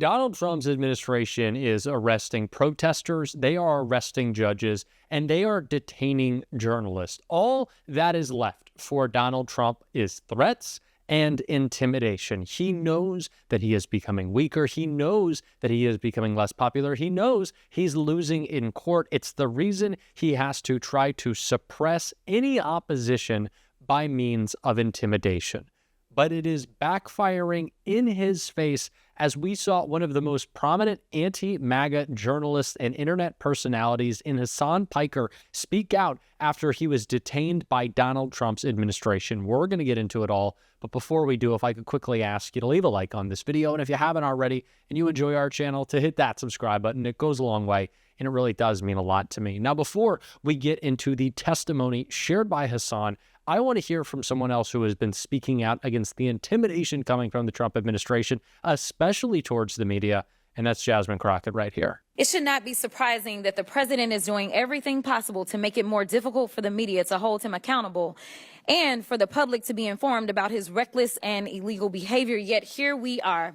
Donald Trump's administration is arresting protesters, they are arresting judges, and they are detaining journalists. All that is left for Donald Trump is threats and intimidation. He knows that he is becoming weaker. He knows that he is becoming less popular. He knows he's losing in court. It's the reason he has to try to suppress any opposition by means of intimidation. But it is backfiring in his face, as we saw one of the most prominent anti-MAGA journalists and internet personalities in Hasan Piker speak out after he was detained by Donald Trump's administration. We're going to get into it all, but before we do, if I could quickly ask you to leave a like on this video, and if you haven't already and you enjoy our channel, to hit that subscribe button. It goes a long way, and it really does mean a lot to me. Now, before we get into the testimony shared by Hasan, I want to hear from someone else who has been speaking out against the intimidation coming from the Trump administration, especially towards the media, and that's Jasmine Crockett right here. It should not be surprising that the president is doing everything possible to make it more difficult for the media to hold him accountable and for the public to be informed about his reckless and illegal behavior. Yet here we are.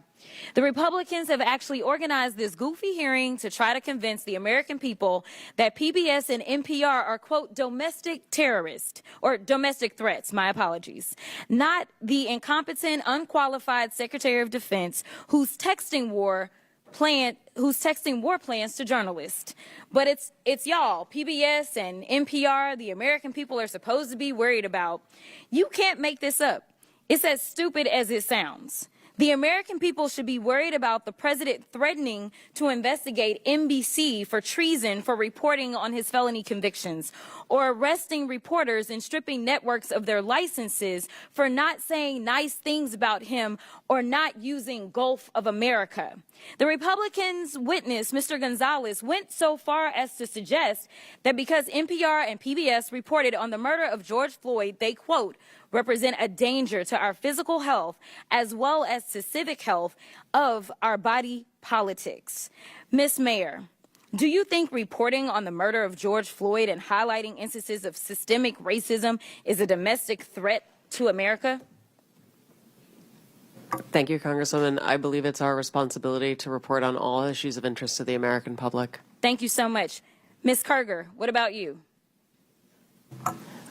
The Republicans have actually organized this goofy hearing to try to convince the American people that PBS and NPR are, quote, domestic terrorists or domestic threats. My apologies. Not the incompetent, unqualified Secretary of Defense who's texting war plans to journalists. But it's y'all, PBS and NPR, the American people are supposed to be worried about. You can't make this up. It's as stupid as it sounds. The American people should be worried about the president threatening to investigate NBC for treason for reporting on his felony convictions, or arresting reporters and stripping networks of their licenses for not saying nice things about him or not using Gulf of America. The Republicans' witness, Mr. Gonzalez, went so far as to suggest that because NPR and PBS reported on the murder of George Floyd, they, quote, represent a danger to our physical health as well as to civic health of our body politics. Ms. Mayor, do you think reporting on the murder of George Floyd and highlighting instances of systemic racism is a domestic threat to America? Thank you, Congresswoman. I believe it's our responsibility to report on all issues of interest to the American public. Thank you so much. Ms. Kerger, what about you?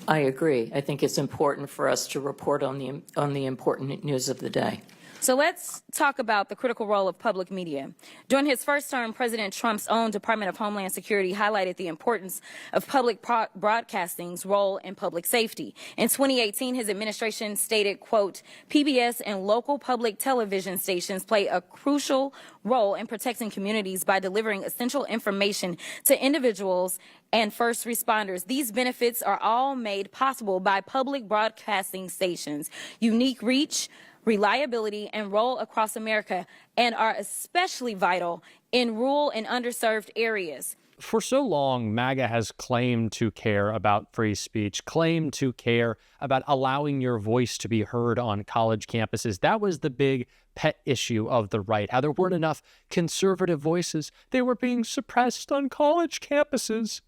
I agree. I think it's important for us to report on the important news of the day. So let's talk about the critical role of public media. During his first term, President Trump's own Department of Homeland Security highlighted the importance of public broadcasting's role in public safety. In 2018, his administration stated, quote, PBS and local public television stations play a crucial role in protecting communities by delivering essential information to individuals and first responders. These benefits are all made possible by public broadcasting stations' unique reach, reliability, and role across America, and are especially vital in rural and underserved areas. For so long, MAGA has claimed to care about free speech, claimed to care about allowing your voice to be heard on college campuses. That was the big pet issue of the right, how there weren't enough conservative voices. They were being suppressed on college campuses.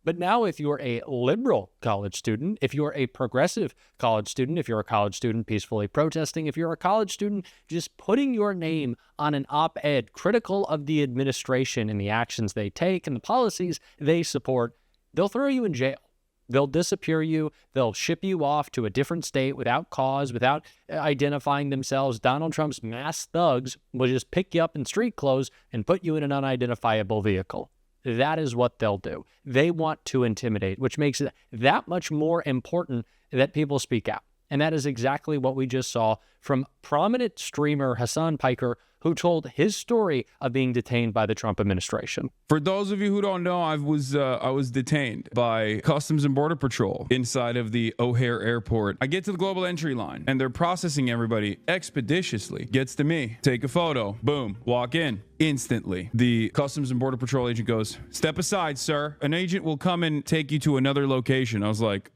But now if you're a liberal college student, if you're a progressive college student, if you're a college student peacefully protesting, if you're a college student just putting your name on an op-ed critical of the administration and the actions they take and the policies they support, they'll throw you in jail. They'll disappear you. They'll ship you off to a different state without cause, without identifying themselves. Donald Trump's mass thugs will just pick you up in street clothes and put you in an unidentifiable vehicle. That is what they'll do. They want to intimidate, which makes it that much more important that people speak out. And that is exactly what we just saw from prominent streamer Hasan Piker, who told his story of being detained by the Trump administration. For those of you who don't know, I was detained by Customs and Border Patrol inside of the O'Hare Airport. I get to the global entry line, and they're processing everybody expeditiously. Gets to me, take a photo, boom, walk in. Instantly, the Customs and Border Patrol agent goes, "Step aside, sir. An agent will come and take you to another location." I was like,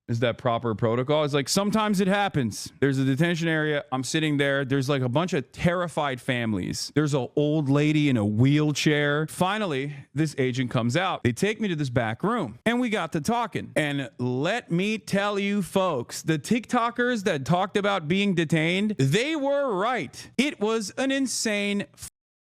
is that proper protocol? It's like, sometimes it happens. There's a detention area. I'm sitting there. There's like a bunch of terrified families. There's an old lady in a wheelchair. Finally, this agent comes out. They take me to this back room and we got to talking. And let me tell you folks, the TikTokers that talked about being detained, they were right. It was an insane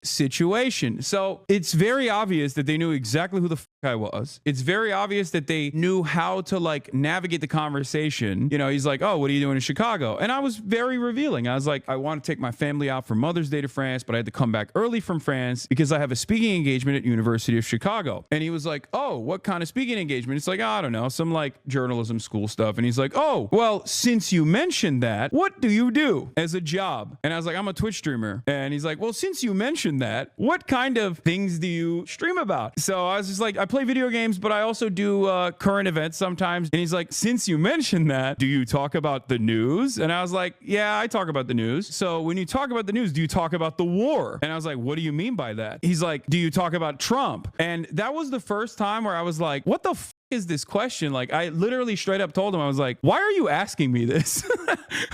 situation. So it's very obvious that they knew exactly who the I was. It's very obvious that they knew how to like navigate the conversation. You know, he's like, oh, what are you doing in Chicago? And I was very revealing. I was like, I want to take my family out for Mother's Day to France, but I had to come back early from France because I have a speaking engagement at University of Chicago. And he was like, oh, what kind of speaking engagement? It's like, I don't know, some like journalism school stuff. And he's like, oh, well, since you mentioned that, what do you do as a job? And I was like, I'm a Twitch streamer. And he's like, well, since you mentioned that, what kind of things do you stream about? So I was just like, I play video games, but I also do current events sometimes. And he's like, since you mentioned that, do you talk about the news? And I was like, yeah, I talk about the news. So when you talk about the news, do you talk about the war? And I was like, what do you mean by that? He's like, do you talk about Trump? And that was the first time where I was like, what the is this question? Like, I literally straight up told him, I was like, why are you asking me this?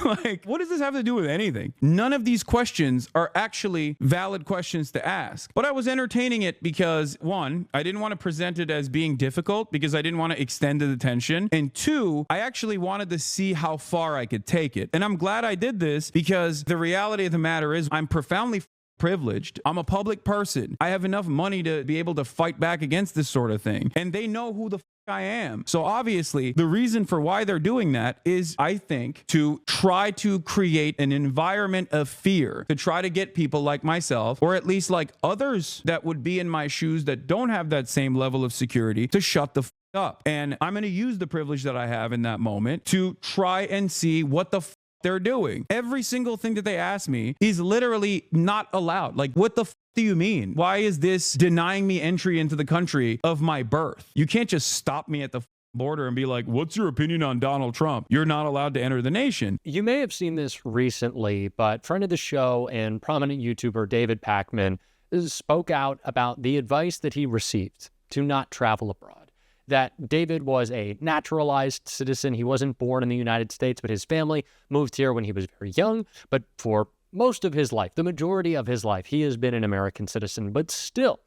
Like, what does this have to do with anything? None of these questions are actually valid questions to ask. But I was entertaining it because, one, I didn't want to present it as being difficult because I didn't want to extend the tension. And two, I actually wanted to see how far I could take it. And I'm glad I did this because the reality of the matter is I'm profoundly privileged. I'm a public person. I have enough money to be able to fight back against this sort of thing. And they know who the I am. So obviously the reason for why they're doing that is, I think, to try to create an environment of fear, to try to get people like myself, or at least like others that would be in my shoes that don't have that same level of security, to shut the up. And I'm going to use the privilege that I have in that moment to try and see what the they're doing. Every single thing that they ask me, he's literally not allowed. Like, what the do you mean? Why is this denying me entry into the country of my birth? You can't just stop me at the border and be like, what's your opinion on Donald Trump? You're not allowed to enter the nation. You may have seen this recently, but friend of the show and prominent YouTuber David Pakman spoke out about the advice that he received to not travel abroad. That David was a naturalized citizen. He wasn't born in the United States, but his family moved here when he was very young. But for most of his life, the majority of his life, he has been an American citizen. But still,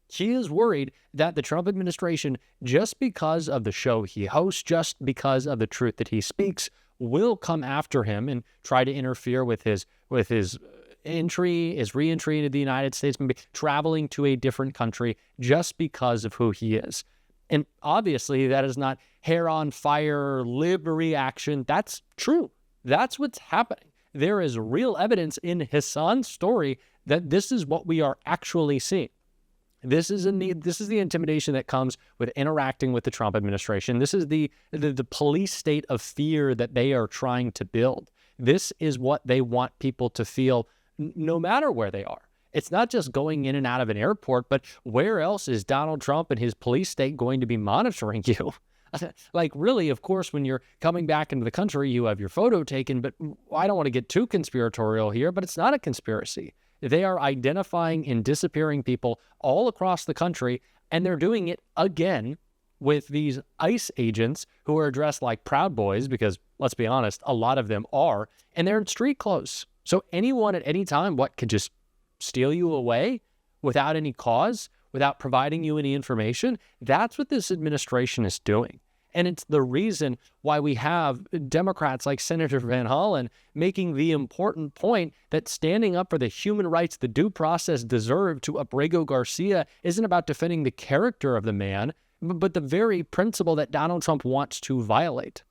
he is worried that the Trump administration, just because of the show he hosts, just because of the truth that he speaks, will come after him and try to interfere with his entry, his re-entry into the United States, maybe traveling to a different country just because of who he is. And obviously, that is not hair on fire, lib reaction. That's true. That's what's happening. There is real evidence in Hasan's story that this is what we are actually seeing. This is the intimidation that comes with interacting with the Trump administration. This is the police state of fear that they are trying to build. This is what they want people to feel no matter where they are. It's not just going in and out of an airport, but where else is Donald Trump and his police state going to be monitoring you? Like, really, of course, when you're coming back into the country, you have your photo taken, but I don't want to get too conspiratorial here, but it's not a conspiracy. They are identifying and disappearing people all across the country, and they're doing it again with these ICE agents who are dressed like Proud Boys, because let's be honest, a lot of them are, and they're in street clothes. So anyone at any time, could just steal you away without any cause, without providing you any information? That's what this administration is doing. And it's the reason why we have Democrats like Senator Van Hollen making the important point that standing up for the human rights the due process deserved to Abrego Garcia isn't about defending the character of the man, but the very principle that Donald Trump wants to violate.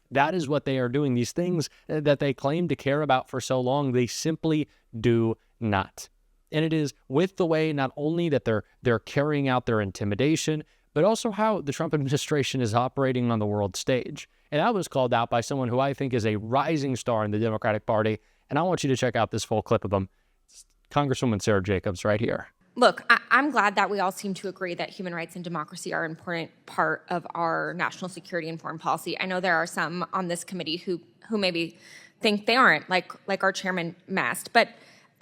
That is what they are doing. These things that they claim to care about for so long, they simply do not. And it is with the way not only that they're carrying out their intimidation, but also how the Trump administration is operating on the world stage. And that was called out by someone who I think is a rising star in the Democratic Party. And I want you to check out this full clip of him. It's Congresswoman Sarah Jacobs right here. Look, I'm glad that we all seem to agree that human rights and democracy are an important part of our national security and foreign policy. I know there are some on this committee who maybe think they aren't, like our chairman Mast. But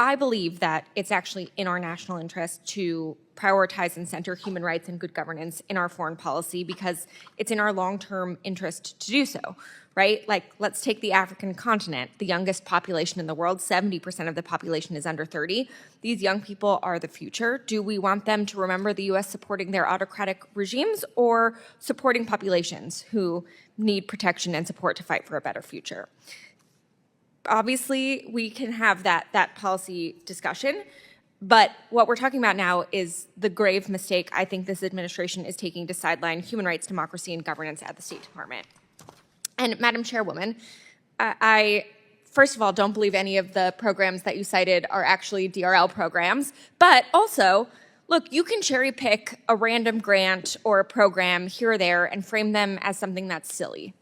I believe that it's actually in our national interest to prioritize and center human rights and good governance in our foreign policy because it's in our long-term interest to do so, right? Like, let's take the African continent, the youngest population in the world. 70% of the population is under 30. These young people are the future. Do we want them to remember the U.S. supporting their autocratic regimes or supporting populations who need protection and support to fight for a better future? Obviously, we can have that policy discussion. But what we're talking about now is the grave mistake I think this administration is taking to sideline human rights, democracy, and governance at the State Department. And Madam Chairwoman, I first of all don't believe any of the programs that you cited are actually DRL programs, but also, look, you can cherry pick a random grant or a program here or there and frame them as something that's silly.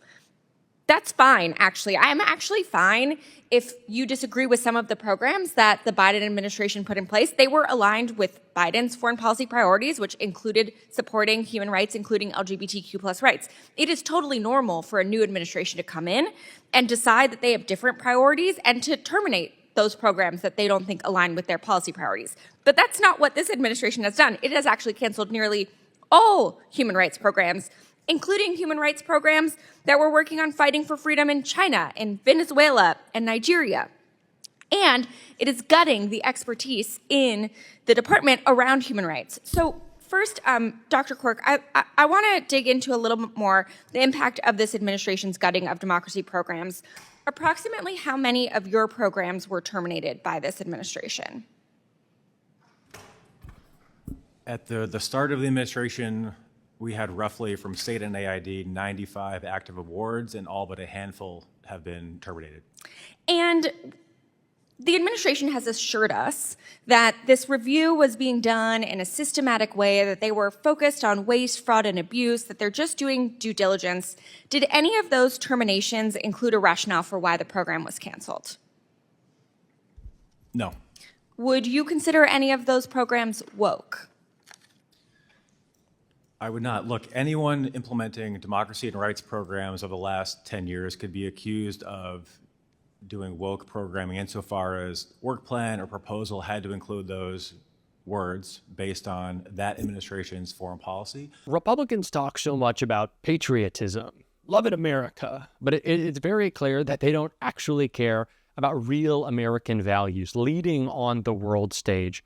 That's fine, actually. I'm actually fine if you disagree with some of the programs that the Biden administration put in place. They were aligned with Biden's foreign policy priorities, which included supporting human rights, including LGBTQ plus rights. It is totally normal for a new administration to come in and decide that they have different priorities and to terminate those programs that they don't think align with their policy priorities. But that's not what this administration has done. It has actually canceled nearly all human rights programs, including human rights programs that were working on fighting for freedom in China, in Venezuela, and Nigeria. And it is gutting the expertise in the department around human rights. So first, Dr. Quirk, I want to dig into a little bit more the impact of this administration's gutting of democracy programs. Approximately how many of your programs were terminated by this administration? At the start of the administration, we had roughly from state and AID 95 active awards, and all but a handful have been terminated. And the administration has assured us that this review was being done in a systematic way, that they were focused on waste, fraud, and abuse, that they're just doing due diligence. Did any of those terminations include a rationale for why the program was canceled? No. Would you consider any of those programs woke? I would not. Look, anyone implementing democracy and rights programs over the last 10 years could be accused of doing woke programming insofar as work plan or proposal had to include those words based on that administration's foreign policy. Republicans talk so much about patriotism, love it America, but it's very clear that they don't actually care about real American values, leading on the world stage,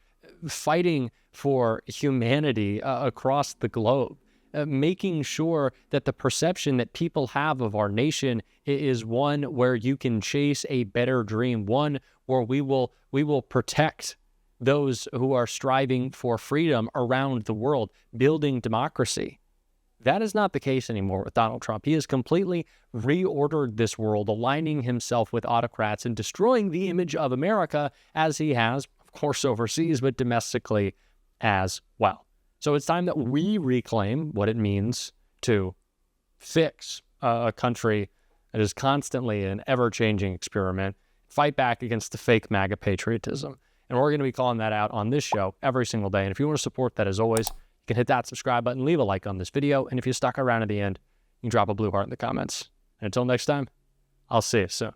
fighting for humanity across the globe, making sure that the perception that people have of our nation is one where you can chase a better dream, one where we will protect those who are striving for freedom around the world, building democracy. That is not the case anymore with Donald Trump. He has completely reordered this world, aligning himself with autocrats and destroying the image of America as he has, of course, overseas, but domestically as well. So it's time that we reclaim what it means to fix a country that is constantly an ever-changing experiment, fight back against the fake MAGA patriotism. And we're going to be calling that out on this show every single day. And if you want to support that, as always, you can hit that subscribe button, leave a like on this video, and if you stuck around at the end, you can drop a blue heart in the comments. And until next time, I'll see you soon.